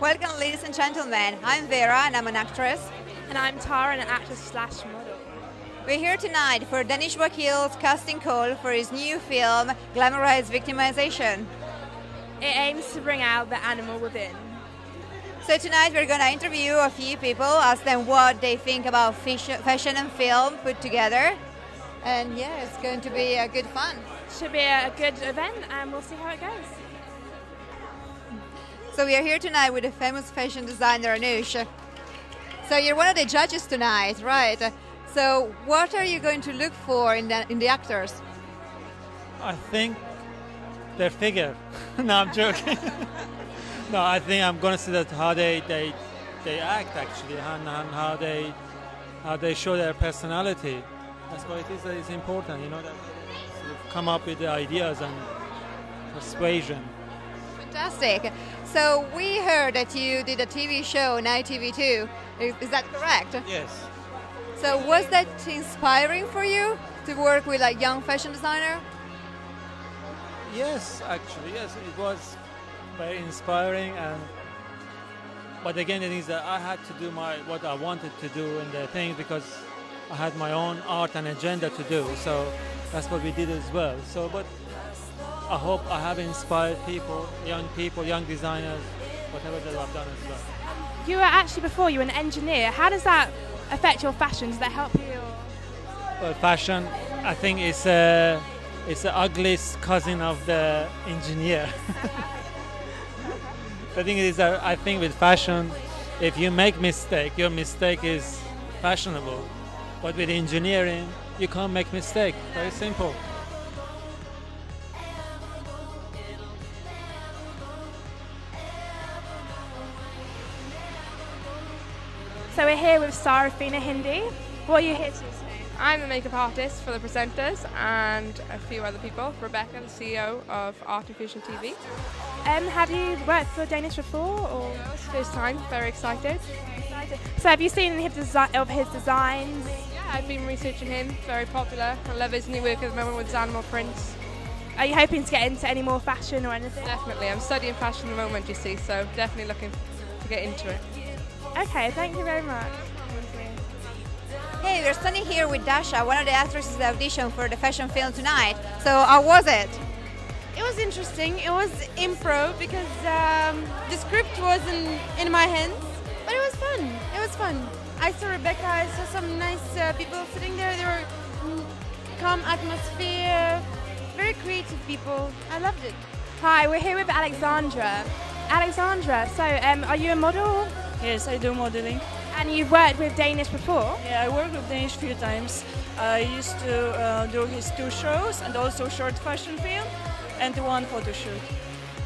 Welcome, ladies and gentlemen. I'm Vera and I'm an actress. And I'm Tara, an actress/model. We're here tonight for Danish Wakeel's casting call for his new film, Glamourised Victimisation. It aims to bring out the animal within. So tonight we're going to interview a few people, ask them what they think about fashion and film put together. And yeah, it's going to be a good fun. Should be a good event and we'll see how it goes. So we are here tonight with the famous fashion designer Anush. So you're one of the judges tonight, right? So what are you going to look for in the actors? I think their figure. No, I'm joking. No, I think I'm going to see that how they act actually, and how they show their personality. That's what it is that is important, you know, that they sort of come up with the ideas and persuasion. Fantastic. So we heard that you did a TV show, Night TV 2. Is that correct? Yes. So was that inspiring for you to work with a young fashion designer? Yes, actually, yes. It was very inspiring, but again, the thing is that I had to do what I wanted to do in the thing because I had my own art and agenda to do. So that's what we did as well. So, but I hope I have inspired people, young designers, whatever they have done as well. You were actually, before you were an engineer. How does that affect your fashion? Does that help you? Well, fashion, I think it's the ugliest cousin of the engineer. The thing is that I think with fashion, if you make mistake, your mistake is fashionable. But with engineering, you can't make mistake. Very simple. So we're here with Sarafina Hindi. What are you here to say? I'm the makeup artist for the presenters and a few other people. Rebecca, the CEO of Artificial TV. Have you worked for Danish before? Or? First time, very excited. So have you seen any of his designs? Yeah, I've been researching him, very popular. I love his new work at the moment with his animal prints. Are you hoping to get into any more fashion or anything? Definitely, I'm studying fashion at the moment, you see, so definitely looking to get into it. Okay, thank you very much. Hey, we're standing here with Dasha, one of the actresses that auditioned for the fashion film tonight. So how was it? It was interesting. It was improv because the script wasn't in my hands, but it was fun. It was fun. I saw Rebecca, I saw some nice people sitting there. They were calm atmosphere, very creative people. I loved it. Hi, we're here with Alexandra. Alexandra, so are you a model? Yes, I do modeling. And you've worked with Danish before? Yeah, I worked with Danish a few times. I used to do his 2 shows and also short fashion film and 1 photo shoot.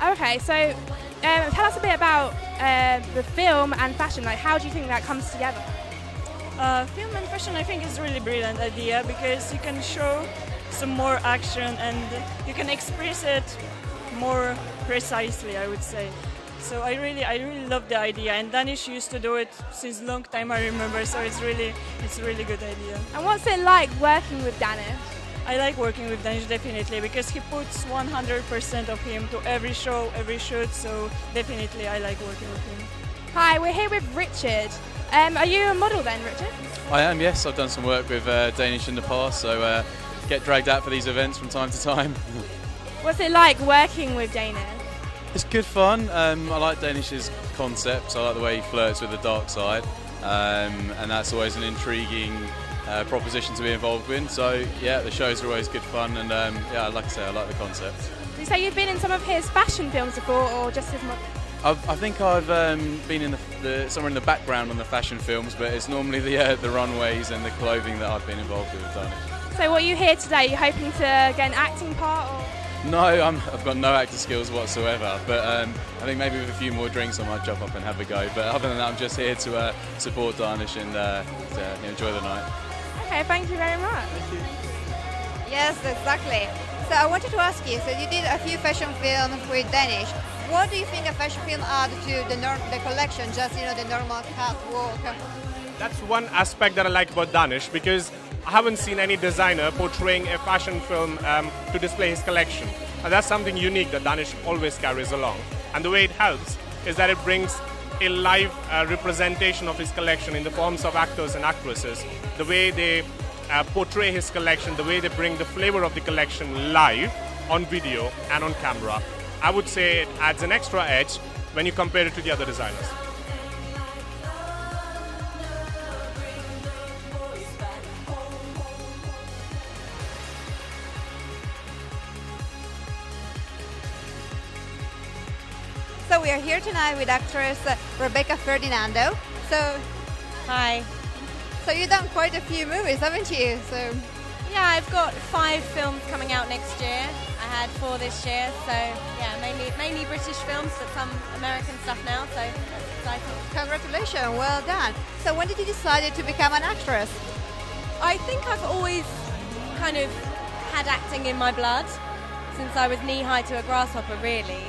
Okay, so tell us a bit about the film and fashion. Like, how do you think that comes together? Film and fashion, I think, is a really brilliant idea because you can show some more action and you can express it more precisely, I would say. So I really love the idea, and Danish used to do it since a long time, I remember. So it's a really good idea. And what's it like working with Danish? I like working with Danish definitely because he puts 100% of him to every show, every shoot. So definitely I like working with him. Hi, we're here with Richard. Are you a model then, Richard? I am, yes. I've done some work with Danish in the past, so get dragged out for these events from time to time. What's it like working with Danish? It's good fun. I like Danish's concepts. I like the way he flirts with the dark side, and that's always an intriguing proposition to be involved in. So yeah, the shows are always good fun, and yeah, like I say, I like the concept. Did you say you've been in some of his fashion films before, or just his model? I think I've been in somewhere in the background on the fashion films, but it's normally the runways and the clothing that I've been involved with Danish. So what are you here today? Are you hoping to get an acting part? Or? No, I've got no acting skills whatsoever, but I think maybe with a few more drinks I might jump up and have a go. But other than that, I'm just here to support Danish and to enjoy the night. Okay, thank you very much. Thank you. Yes, exactly. So I wanted to ask you, so you did a few fashion films with Danish. What do you think a fashion film adds to the collection, just the normal catwalk? That's one aspect that I like about Danish, because I haven't seen any designer portraying a fashion film to display his collection. And that's something unique that Danish always carries along. And the way it helps is that it brings a live representation of his collection in the forms of actors and actresses, the way they portray his collection, the way they bring the flavor of the collection live on video and on camera, I would say it adds an extra edge when you compare it to the other designers. So we are here tonight with actress Rebecca Ferdinando. So, Hi. so you've done quite a few movies, haven't you? So, Yeah, I've got 5 films coming out next year. I had 4 this year, so yeah, mainly British films, but some American stuff now, so that's exciting. congratulations, well done. So when did you decide to become an actress? I think I've always kind of had acting in my blood since I was knee-high to a grasshopper, really.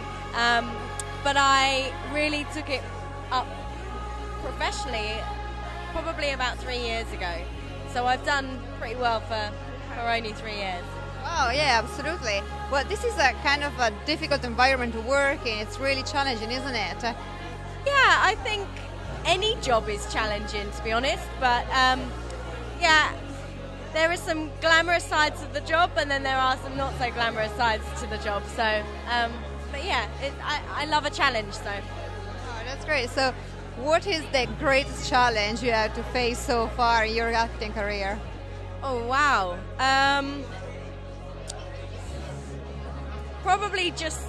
But I really took it up professionally probably about 3 years ago. So I've done pretty well for only 3 years. Oh yeah, absolutely. Well, this is a kind of a difficult environment to work in. It's really challenging, isn't it? Yeah, I think any job is challenging, to be honest. But yeah, there are some glamorous sides of the job, and then there are some not so glamorous sides to the job. So, but yeah, I love a challenge. So. Oh, that's great. So, what is the greatest challenge you have to face so far in your acting career? Oh wow. Probably just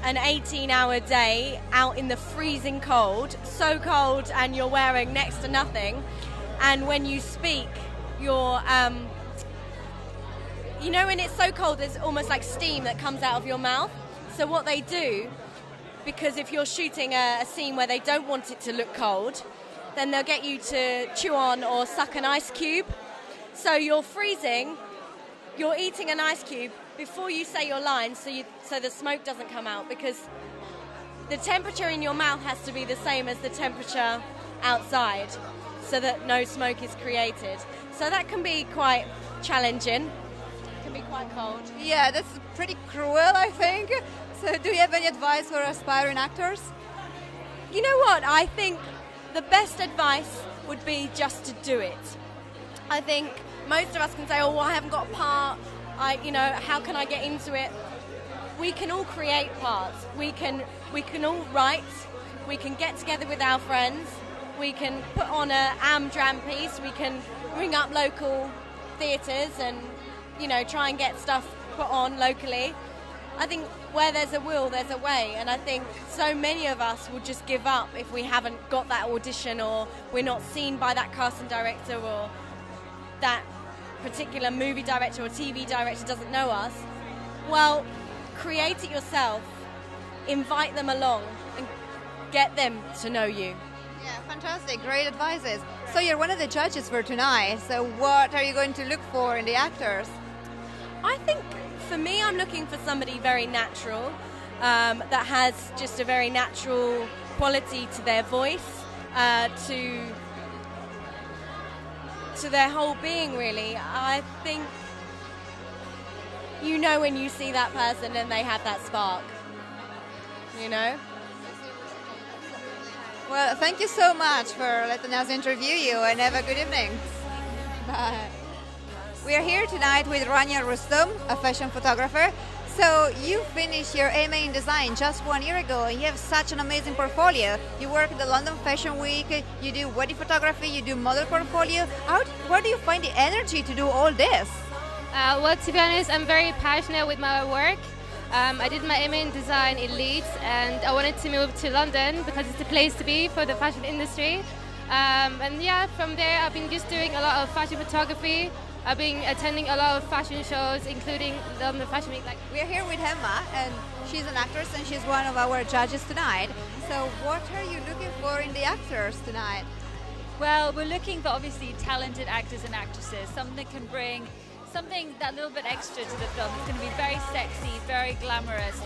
an 18-hour day out in the freezing cold, so cold, and you're wearing next to nothing. And when you speak, you're, you know, when it's so cold, there's almost like steam that comes out of your mouth. So what they do, because if you're shooting a scene where they don't want it to look cold, then they'll get you to chew on or suck an ice cube. So you're freezing, you're eating an ice cube before you say your lines, so the smoke doesn't come out, because the temperature in your mouth has to be the same as the temperature outside, so that no smoke is created. So that can be quite challenging. It can be quite cold. Yeah, that's pretty cruel, I think. So do you have any advice for aspiring actors? You know what? I think the best advice would be just to do it. I think most of us can say, oh, well, I haven't got a part, how can I get into it? We can all create parts. We can all write. We can get together with our friends. We can put on a am-dram piece. We can ring up local theatres and, try and get stuff put on locally. I think where there's a will, there's a way. And I think so many of us will just give up if we haven't got that audition, or we're not seen by that casting director, or that particular movie director or TV director doesn't know us. Well, create it yourself, invite them along, and get them to know you. Yeah, fantastic, great advices. So you're one of the judges for tonight, so what are you going to look for in the actors? I think for me, I'm looking for somebody very natural, that has just a very natural quality to their voice, to their whole being, really. I think you know when you see that person and they have that spark, Well, thank you so much for letting us interview you, and have a good evening. Bye. We are here tonight with Rania Rustom, a fashion photographer. So you finished your MA in design just 1 year ago, and you have such an amazing portfolio. You work at the London Fashion Week, you do wedding photography, you do model portfolio. Where do you find the energy to do all this? Well, to be honest, I'm very passionate with my work. I did my MA in design in Leeds, and I wanted to move to London because it's the place to be for the fashion industry. And yeah, from there I've been just doing a lot of fashion photography. I've been attending a lot of fashion shows, including London Fashion Week. We're here with Emma, and she's an actress, and she's one of our judges tonight. So what are you looking for in the actors tonight? Well, we're looking for obviously talented actors and actresses, someone that can bring something that little bit extra to the film. It's going to be very sexy, very glamorous.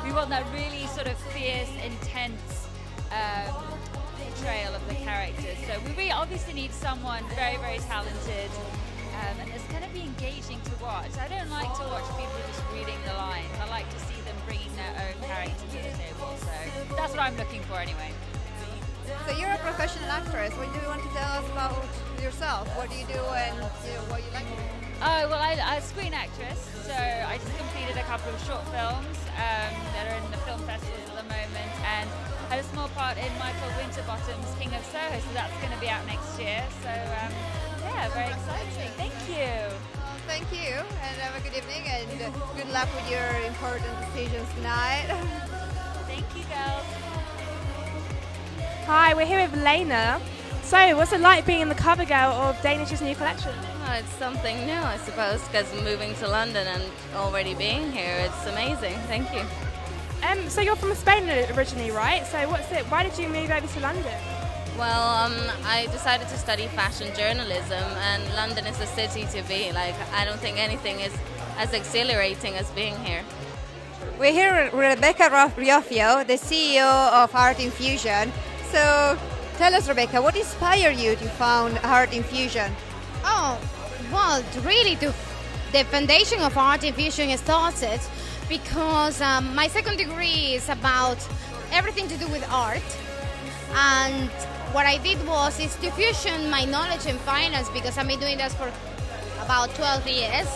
We want that really sort of fierce, intense portrayal of the characters. So we obviously need someone very, very talented, and it's going to be engaging to watch. I don't like to watch people just reading the lines. I like to see them bringing their own character to the table. So that's what I'm looking for anyway. So you're a professional actress. What do you want to tell us about yourself? What do you do and what you like to do? Oh, well, I'm a screen actress, so I just completed a couple of short films that are in the film festivals at the moment, and I had a small part in Michael Winterbottom's King of Soho, so that's going to be out next year. So, yeah, very exciting. Thank you. Well, thank you, and have a good evening, and good luck with your important decisions tonight. Thank you, girls. Hi, we're here with Lena. So, what's it like being the cover girl of Danish's new collection? Oh, it's something new, I suppose, because moving to London and already being here, it's amazing. Thank you. So you're from Spain originally, right? So why did you move over to London? Well, I decided to study fashion journalism, and London is a city to be. Like, I don't think anything is as exhilarating as being here. We're here with Rebecca Riofio, the CEO of Art Infusion. So tell us, Rebecca, what inspired you to found Art Infusion? Oh, well, really, the foundation of Art Infusion started because my second degree is about everything to do with art, and what I did was to fusion my knowledge in finance, because I've been doing this for about 12 years,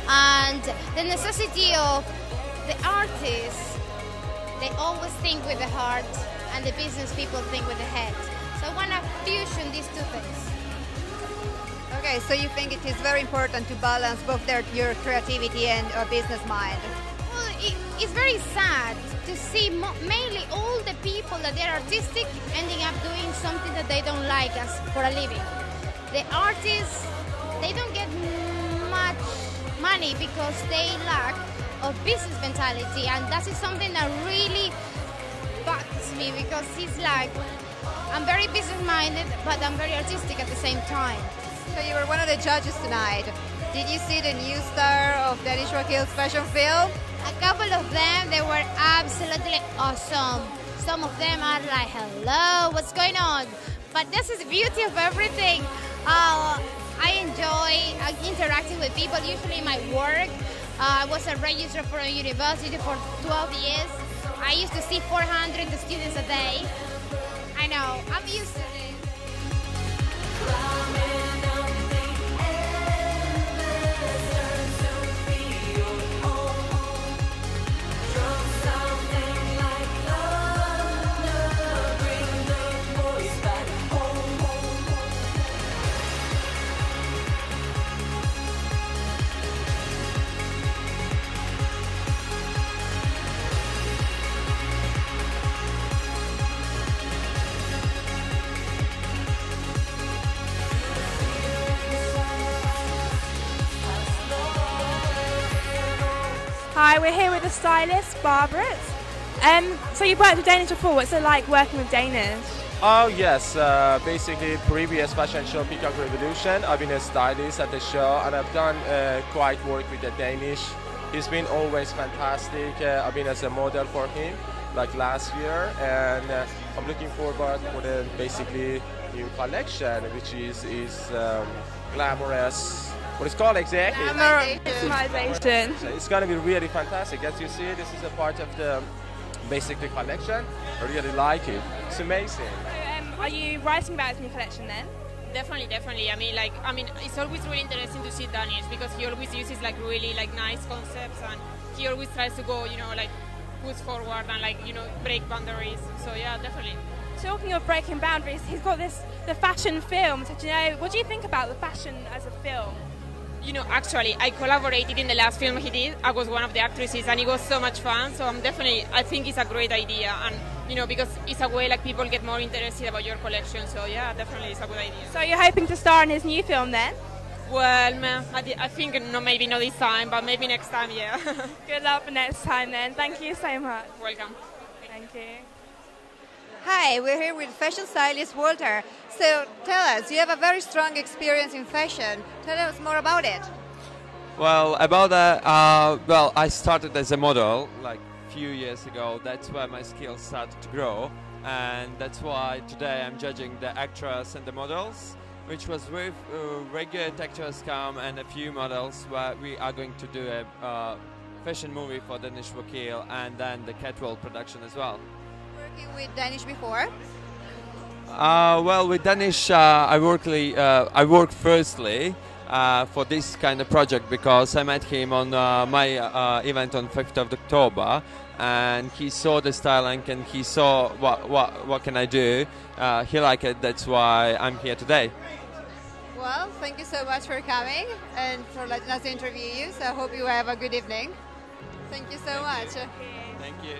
and the necessity of the artists, they always think with the heart, and the business people think with the head. So I want to fusion these two things. Okay, so you think it is very important to balance both your creativity and business mind? Well, it's very sad to see mainly all the people that they're artistic ending up doing something that they don't like as for a living. The artists, they don't get much money because they lack of business mentality, and that is something that really bugs me, because it's like, I'm very business-minded, but I'm very artistic at the same time. So you were one of the judges tonight. Did you see the new star of Danish Wakeel's fashion film? A couple of them, they were absolutely awesome. Some of them are like, hello, what's going on? But this is the beauty of everything. I enjoy interacting with people, usually in my work. I was a registrar for a university for 12 years. I used to see 400 students a day. I know, I'm used to it. Hi, we're here with the stylist, Barbara. So you've worked with Danish before. What's it like working with Danish? Oh yes, basically previous fashion show Peacock Revolution, I've been a stylist at the show, and I've done quite work with the Danish. He's been always fantastic. I've been as a model for him like last year, and I'm looking forward for the basically new collection, which is Glamorised. What it's called exactly? Glamorization. So it's going to be really fantastic. As you see, this is a part of the basically collection. I really like it. It's amazing. So, are you writing about his new collection then? Definitely. I mean, it's always really interesting to see Danish, because he always uses like really like nice concepts, and he always tries to go, like push forward and break boundaries. So yeah, definitely. Talking of breaking boundaries, he's got the fashion film. So what do you think about the fashion as a film? Actually, I collaborated in the last film he did. I was one of the actresses, and it was so much fun. So I think it's a great idea, and because it's a way like people get more interested about your collection. So yeah, definitely it's a good idea. So you're hoping to star in his new film then? Well, I think maybe not this time, but maybe next time, yeah. Good luck for next time then. Thank you so much. Welcome. Thank you. Hi, we're here with fashion stylist Walter. So tell us, you have a very strong experience in fashion. Tell us more about it. Well, about that, I started as a model like a few years ago. That's where my skills started to grow, and that's why today I'm judging the actress and the models, which was with regular actors come and a few models where we are going to do a fashion movie for Danish Wakeel, and then the catwalk production as well. Working with Danish before? Well, with Danish, I work firstly for this kind of project because I met him on my event on 5th of October, and he saw the styling and he saw what can I do. He liked it. That's why I'm here today. Well, thank you so much for coming and for letting us interview you. So I hope you have a good evening. Thank you so much. Thank you.